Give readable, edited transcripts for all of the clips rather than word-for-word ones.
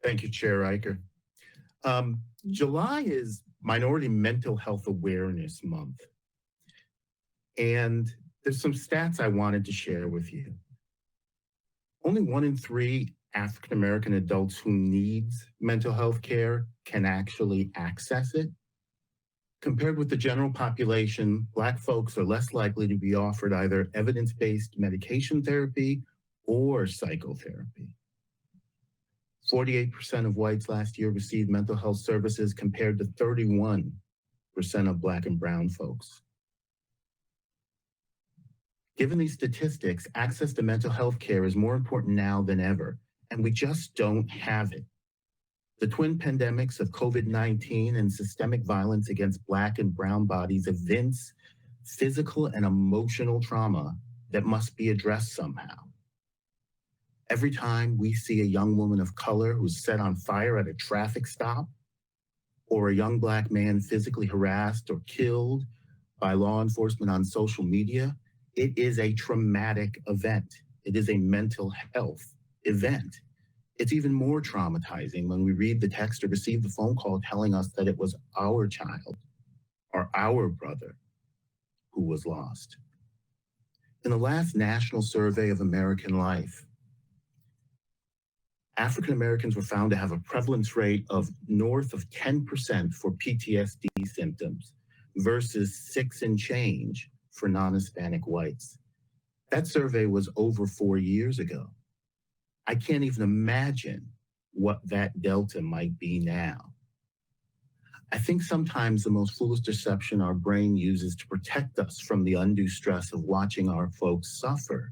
Thank you, Chair Riker. July is Minority Mental Health Awareness Month. And there's some stats I wanted to share with you. Only 1 in 3 African-American adults who needs mental health care can actually access it. Compared with the general population, Black folks are less likely to be offered either evidence-based medication therapy or psychotherapy. 48% of whites last year received mental health services compared to 31% of Black and brown folks. Given these statistics, access to mental health care is more important now than ever, and we just don't have it. The twin pandemics of COVID-19 and systemic violence against Black and brown bodies evince physical and emotional trauma that must be addressed somehow. Every time we see a young woman of color who's set on fire at a traffic stop, or a young Black man physically harassed or killed by law enforcement on social media, it is a traumatic event. It is a mental health event. It's even more traumatizing when we read the text or receive the phone call telling us that it was our child or our brother who was lost. In the last National Survey of American Life, African Americans were found to have a prevalence rate of north of 10% for PTSD symptoms versus 6 and change for non-Hispanic whites. That survey was over 4 years ago. I can't even imagine what that delta might be now. I think sometimes the most foolish deception our brain uses to protect us from the undue stress of watching our folks suffer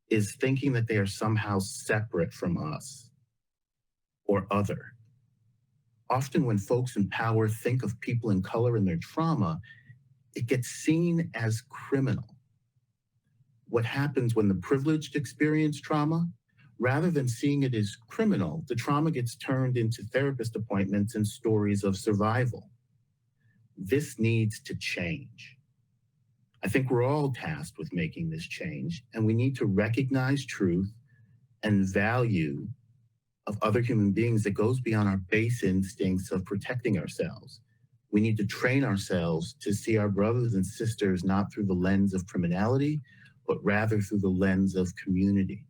is thinking that they are somehow separate from us or other. Often when folks in power think of people in color and their trauma, it gets seen as criminal. What happens when the privileged experience trauma? Rather than seeing it as criminal, the trauma gets turned into therapist appointments and stories of survival. This needs to change. I think we're all tasked with making this change, and we need to recognize truth and value of other human beings that goes beyond our base instincts of protecting ourselves. We need to train ourselves to see our brothers and sisters not through the lens of criminality, but rather through the lens of community.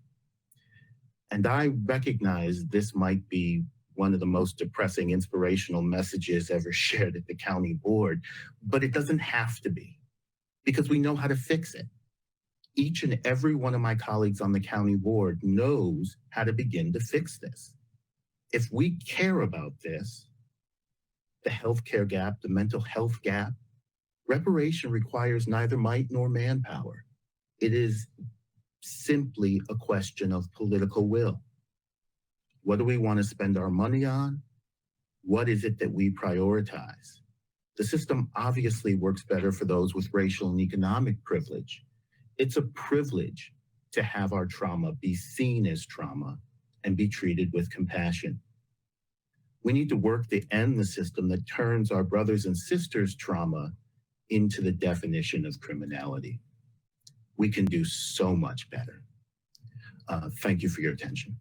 And I recognize this might be one of the most depressing, inspirational messages ever shared at the county board, but it doesn't have to be, because we know how to fix it. Each and every one of my colleagues on the county board knows how to begin to fix this. If we care about this, the healthcare gap, the mental health gap, reparation requires neither might nor manpower. It is simply a question of political will. What do we want to spend our money on? What is it that we prioritize? The system obviously works better for those with racial and economic privilege. It's a privilege to have our trauma be seen as trauma and be treated with compassion. We need to work to end the system that turns our brothers and sisters' trauma into the definition of criminality. We can do so much better. Thank you for your attention.